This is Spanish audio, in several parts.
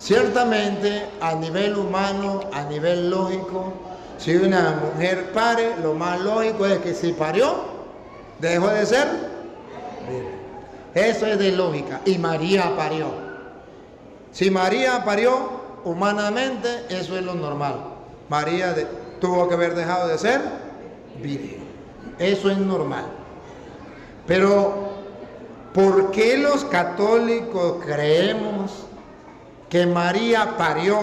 Ciertamente, a nivel humano, a nivel lógico, si una mujer pare, lo más lógico es que si parió, dejó de ser virgen. Eso es de lógica. Y María parió. Si María parió, humanamente, eso es lo normal. María tuvo que haber dejado de ser virgen. Eso es normal. Pero, ¿por qué los católicos creemos que María parió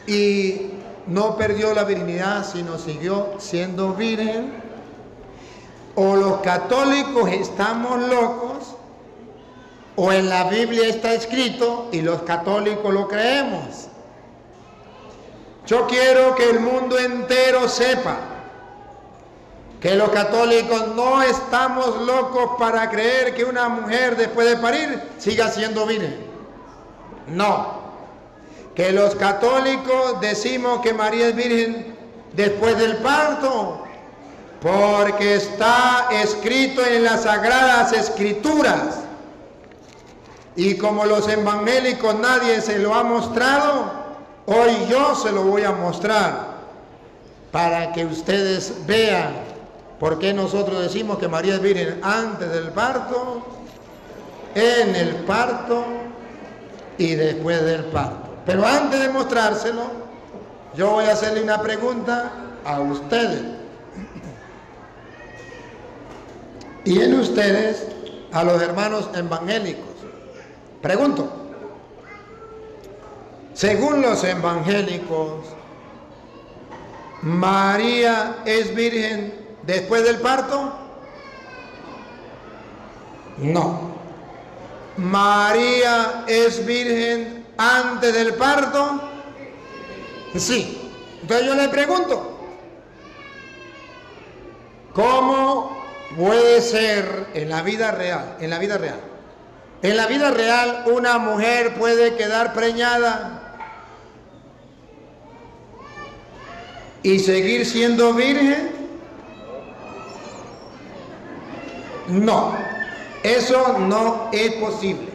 y no perdió la virginidad, sino siguió siendo virgen? O los católicos estamos locos, o en la Biblia está escrito y los católicos lo creemos. Yo quiero que el mundo entero sepa que los católicos no estamos locos para creer que una mujer después de parir siga siendo virgen. No, que los católicos decimos que María es virgen después del parto, porque está escrito en las Sagradas Escrituras. Y como los evangélicos nadie se lo ha mostrado, hoy yo se lo voy a mostrar, para que ustedes vean por qué nosotros decimos que María es virgen antes del parto, en el parto y después del parto. Pero antes de mostrárselo, yo voy a hacerle una pregunta a ustedes. Y en ustedes, a los hermanos evangélicos. Pregunto, según los evangélicos, ¿María es virgen después del parto? No. ¿María es virgen antes del parto? Sí. Entonces yo le pregunto, ¿cómo puede ser en la vida real? En la vida real. En la vida real, una mujer puede quedar preñada y seguir siendo virgen. No, eso no es posible.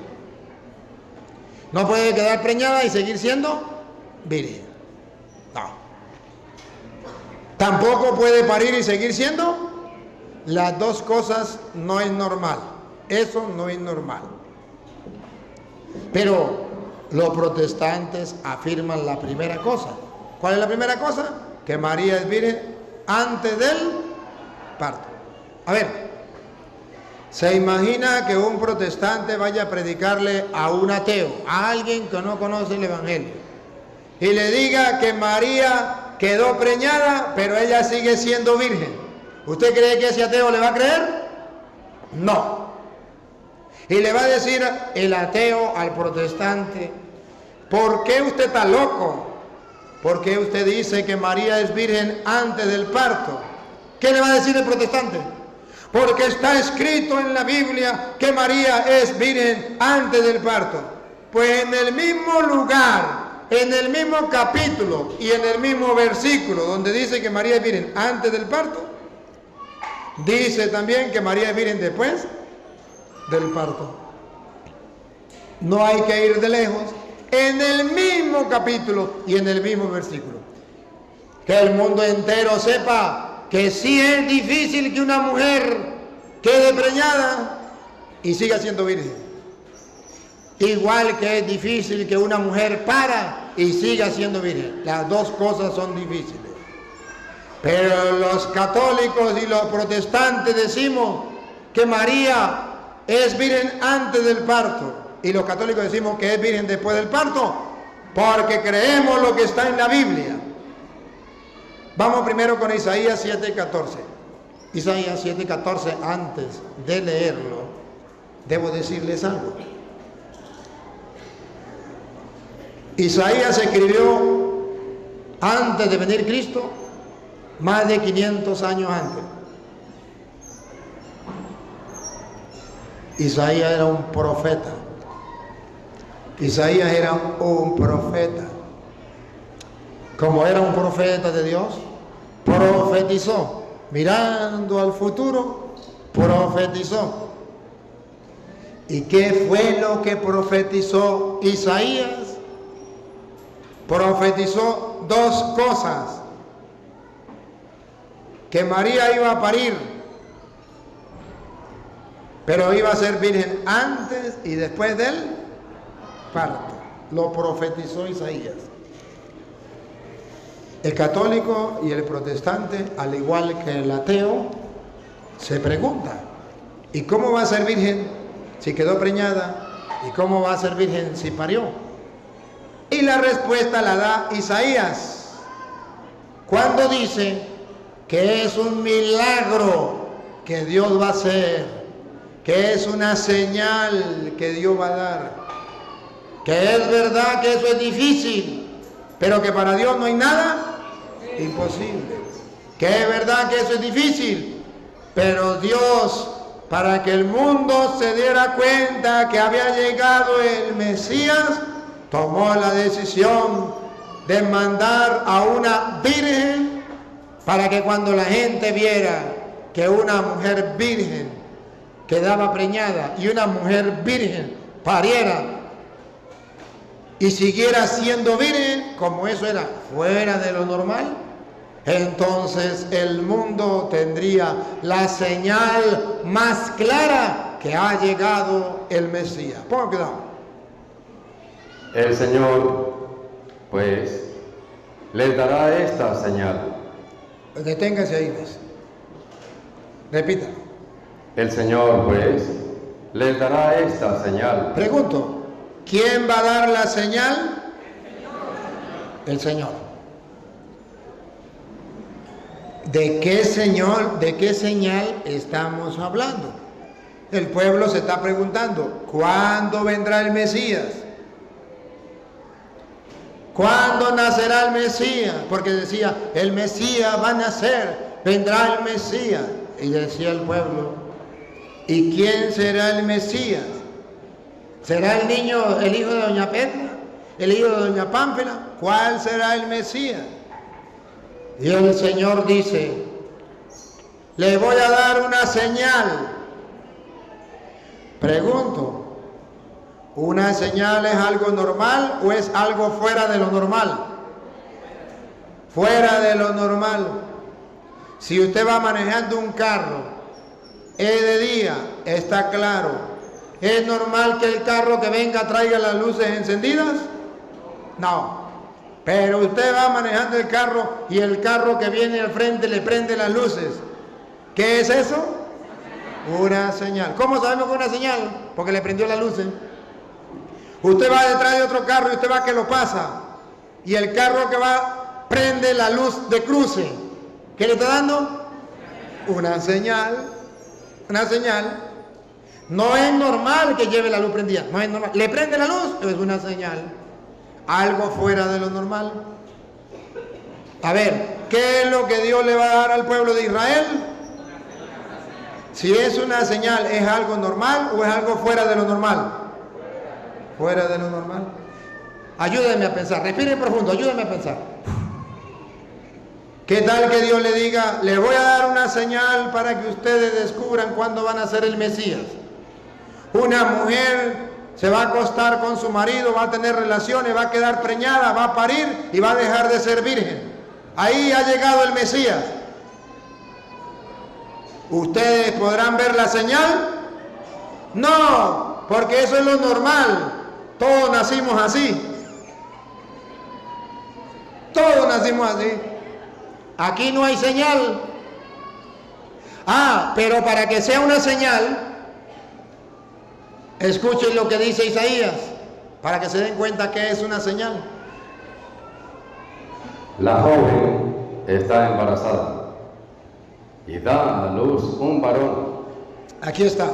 No puede quedar preñada y seguir siendo virgen. No. Tampoco puede parir y seguir siendo. Las dos cosas no es normal. Eso no es normal. Pero los protestantes afirman la primera cosa. ¿Cuál es la primera cosa? Que María es virgen antes del parto. A ver, ¿se imagina que un protestante vaya a predicarle a un ateo, a alguien que no conoce el evangelio, y le diga que María quedó preñada, pero ella sigue siendo virgen? ¿Usted cree que ese ateo le va a creer? No. Y le va a decir el ateo al protestante, ¿por qué usted está loco? ¿Por qué usted dice que María es virgen antes del parto? ¿Qué le va a decir el protestante? Porque está escrito en la Biblia que María es virgen antes del parto. Pues en el mismo lugar, en el mismo capítulo y en el mismo versículo donde dice que María es virgen antes del parto, dice también que María es virgen después del parto. No hay que ir de lejos. En el mismo capítulo y en el mismo versículo. Que el mundo entero sepa que sí es difícil que una mujer quede preñada y siga siendo virgen. Igual que es difícil que una mujer para y siga siendo virgen. Las dos cosas son difíciles. Pero los católicos y los protestantes decimos que María es virgen antes del parto. Y los católicos decimos que es virgen después del parto, porque creemos lo que está en la Biblia. Vamos primero con Isaías 7:14. Isaías 7:14, antes de leerlo, debo decirles algo. Isaías escribió antes de venir Cristo, más de 500 años antes. Isaías era un profeta. Isaías era un profeta. Como era un profeta de Dios, profetizó. Mirando al futuro, profetizó. ¿Y qué fue lo que profetizó Isaías? Profetizó dos cosas: que María iba a parir, pero iba a ser virgen antes y después del parto. Lo profetizó Isaías. El católico y el protestante, al igual que el ateo, se pregunta: ¿y cómo va a ser virgen si quedó preñada? ¿Y cómo va a ser virgen si parió? Y la respuesta la da Isaías, cuando dice que es un milagro que Dios va a hacer, que es una señal que Dios va a dar, que es verdad que eso es difícil, pero que para Dios no hay nada imposible, que es verdad que eso es difícil, pero Dios, para que el mundo se diera cuenta que había llegado el Mesías, tomó la decisión de mandar a una virgen, para que cuando la gente viera que una mujer virgen quedaba preñada y una mujer virgen pariera y siguiera siendo virgen, como eso era fuera de lo normal, entonces el mundo tendría la señal más clara que ha llegado el Mesías. Pongan cuidado. El Señor, pues, les dará esta señal. Deténgase ahí, pues. Repita. El Señor, pues, les dará esta señal. Pregunto, ¿quién va a dar la señal? El Señor. ¿De qué señal estamos hablando? El pueblo se está preguntando, ¿cuándo vendrá el Mesías? ¿Cuándo nacerá el Mesías? Porque decía, el Mesías va a nacer, vendrá el Mesías. Y decía el pueblo, ¿y quién será el Mesías? ¿Será el niño, el hijo de doña Petra? ¿El hijo de doña Pánfila? ¿Cuál será el Mesías? Y el Señor dice, le voy a dar una señal. Pregunto, ¿una señal es algo normal o es algo fuera de lo normal? Fuera de lo normal. Si usted va manejando un carro, es de día, está claro. ¿Es normal que el carro que venga traiga las luces encendidas? No. Pero usted va manejando el carro y el carro que viene al frente le prende las luces. ¿Qué es eso? Una señal. ¿Cómo sabemos que es una señal? Porque le prendió las luces. Usted va detrás de otro carro y usted va que lo pasa. Y el carro que va prende la luz de cruce. ¿Qué le está dando? Una señal. Una señal. No es normal que lleve la luz prendida. No es normal. ¿Le prende la luz? Es una señal. Algo fuera de lo normal. A ver, ¿qué es lo que Dios le va a dar al pueblo de Israel? Si es una señal, ¿es algo normal o es algo fuera de lo normal? Fuera de lo normal. Ayúdenme a pensar, respiren profundo, ayúdenme a pensar. ¿Qué tal que Dios le diga, le voy a dar una señal para que ustedes descubran cuándo van a ser el Mesías? Una mujer se va a acostar con su marido, va a tener relaciones, va a quedar preñada, va a parir y va a dejar de ser virgen. Ahí ha llegado el Mesías. ¿Ustedes podrán ver la señal? No, porque eso es lo normal. Todos nacimos así. Todos nacimos así. Aquí no hay señal. Pero para que sea una señal, escuchen lo que dice Isaías, para que se den cuenta que es una señal. La joven está embarazada y da a luz un varón. Aquí está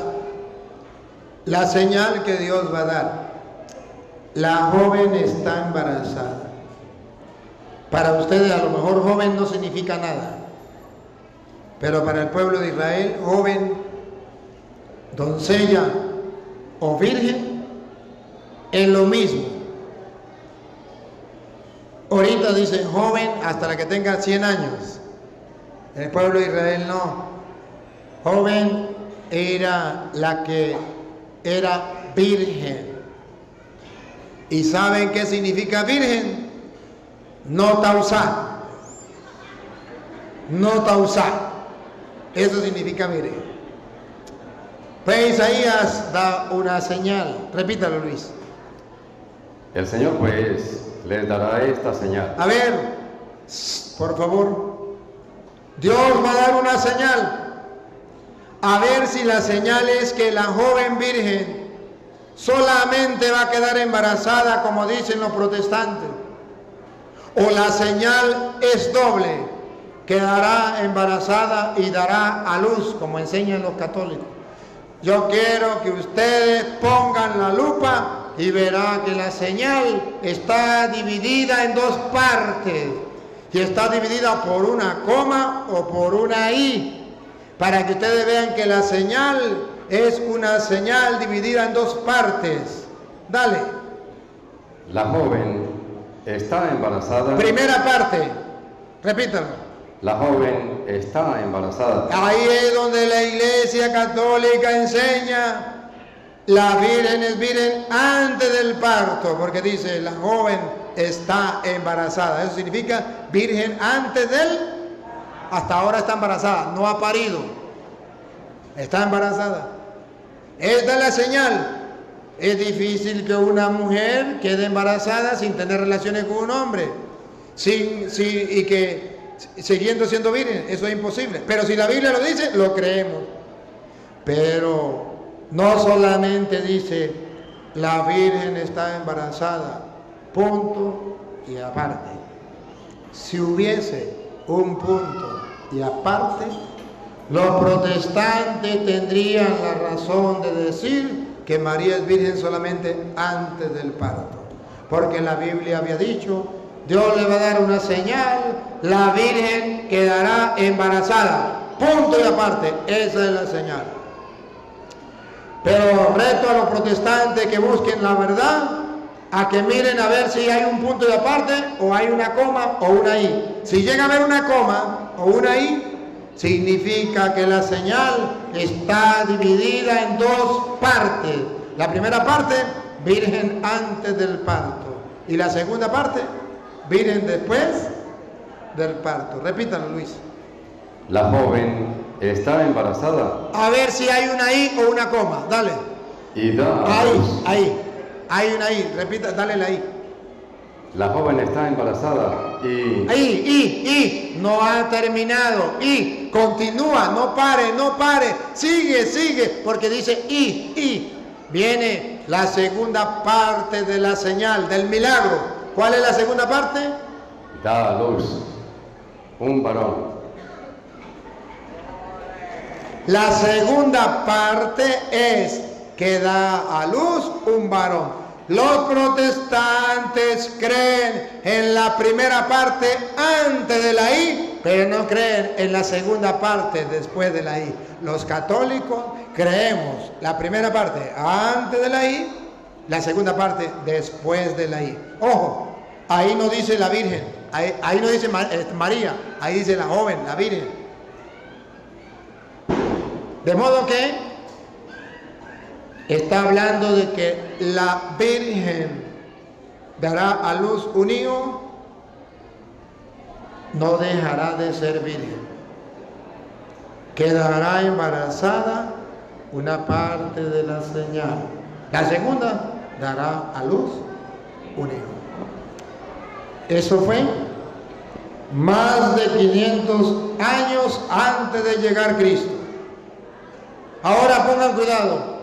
la señal que Dios va a dar. La joven está embarazada. Para ustedes a lo mejor joven no significa nada, pero para el pueblo de Israel, joven, doncella o virgen es lo mismo. Ahorita dicen joven hasta la que tenga 100 años. En el pueblo de Israel no. Joven era la que era virgen. ¿Y saben qué significa virgen? No tausá. No tausá. Eso significa virgen. Pues Isaías da una señal. Repítalo, Luis. El Señor pues les dará esta señal. A ver, por favor. Dios va a dar una señal. A ver si la señal es que la joven virgen solamente va a quedar embarazada, como dicen los protestantes. O la señal es doble, quedará embarazada y dará a luz, como enseñan los católicos. Yo quiero que ustedes pongan la lupa y verán que la señal está dividida en dos partes. Y está dividida por una coma o por una i. Para que ustedes vean que la señal es una señal dividida en dos partes. Dale. La joven está embarazada. Primera parte. Repítalo. La joven está embarazada. Ahí es donde la Iglesia Católica enseña. La virgen es virgen antes del parto, porque dice la joven está embarazada. Eso significa virgen antes del. Hasta ahora está embarazada, no ha parido. Está embarazada. Esta es la señal. Es difícil que una mujer quede embarazada sin tener relaciones con un hombre, y que siguiendo siendo virgen. Eso es imposible. Pero si la Biblia lo dice, lo creemos. Pero no solamente dice la virgen está embarazada, punto y aparte. Si hubiese un punto y aparte, los protestantes tendrían la razón de decir que María es virgen solamente antes del parto, porque la Biblia había dicho, Dios le va a dar una señal, la virgen quedará embarazada, punto y aparte. Esa es la señal. Pero reto a los protestantes que busquen la verdad, a que miren a ver si hay un punto y aparte, o hay una coma o una i. Si llega a haber una coma o una i, significa que la señal está dividida en dos partes. La primera parte, virgen antes del parto. Y la segunda parte, virgen después del parto. Repítalo, Luis. La joven está embarazada. A ver si hay una i o una coma. Dale. Y da a luz. Ahí. Hay una i. Repita, dale la i. La joven está embarazada y... Ahí, no ha terminado, y continúa, no pare, sigue, porque dice y. Viene la segunda parte de la señal, del milagro. ¿Cuál es la segunda parte? Da a luz un varón. La segunda parte es que da a luz un varón. Los protestantes creen en la primera parte antes de la I, pero no creen en la segunda parte después de la I. Los católicos creemos la primera parte antes de la I, la segunda parte después de la I. Ojo, ahí no dice la Virgen, ahí no dice María, ahí dice la joven, la Virgen. De modo que está hablando de que la Virgen dará a luz un hijo, no dejará de ser virgen. Quedará embarazada, una parte de la señal. La segunda dará a luz un hijo. Eso fue más de 500 años antes de llegar Cristo. Ahora pongan cuidado.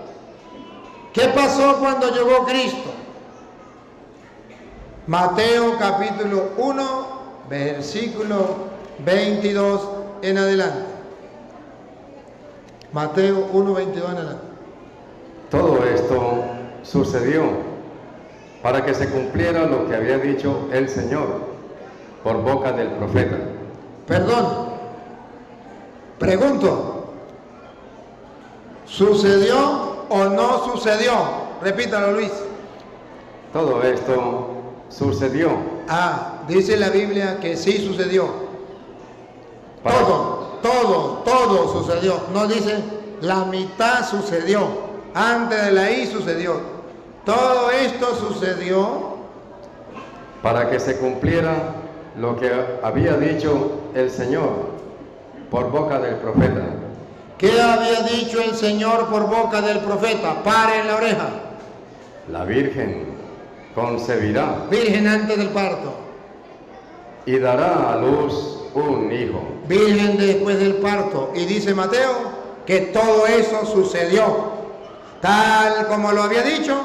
¿Qué pasó cuando llegó Cristo? Mateo capítulo 1, versículo 22 en adelante. Mateo 1, 22 en adelante. Todo esto sucedió para que se cumpliera lo que había dicho el Señor por boca del profeta. Perdón, pregunto, ¿sucedió o no sucedió? Repítalo, Luis. Todo esto sucedió. Dice la Biblia que sí sucedió. Todo sucedió. No dice la mitad sucedió. Antes de la I sucedió. Todo esto sucedió para que se cumpliera lo que había dicho el Señor por boca del profeta. ¿Qué había dicho el Señor por boca del profeta? Paren la oreja. La Virgen concebirá Virgen antes del parto. y dará a luz un hijo. Virgen después del parto. Y dice Mateo que todo eso sucedió tal como lo había dicho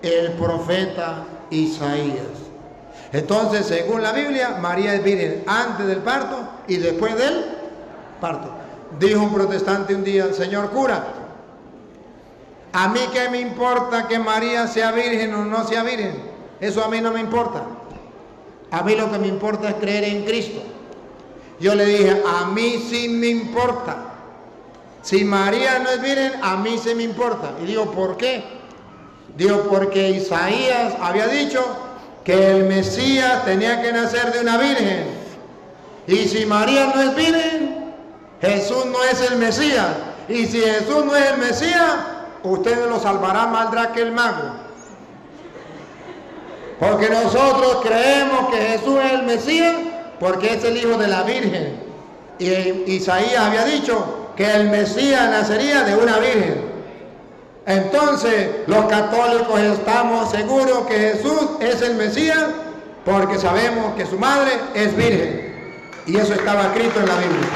el profeta Isaías. Entonces, según la Biblia, María es virgen antes del parto y después del parto. Dijo un protestante un día: señor cura, a mí qué me importa que María sea virgen o no sea virgen. Eso a mí no me importa. A mí lo que me importa es creer en Cristo. Yo le dije: a mí sí me importa. Si María no es virgen, a mí sí me importa. Y digo: ¿por qué? Digo: porque Isaías había dicho que el Mesías tenía que nacer de una virgen. Y si María no es virgen, Jesús no es el Mesías. Y si Jesús no es el Mesías, usted lo salvará más que el mago. Porque nosotros creemos que Jesús es el Mesías porque es el hijo de la Virgen. Y Isaías había dicho que el Mesías nacería de una virgen. Entonces, los católicos estamos seguros que Jesús es el Mesías porque sabemos que su madre es virgen. Y eso estaba escrito en la Biblia.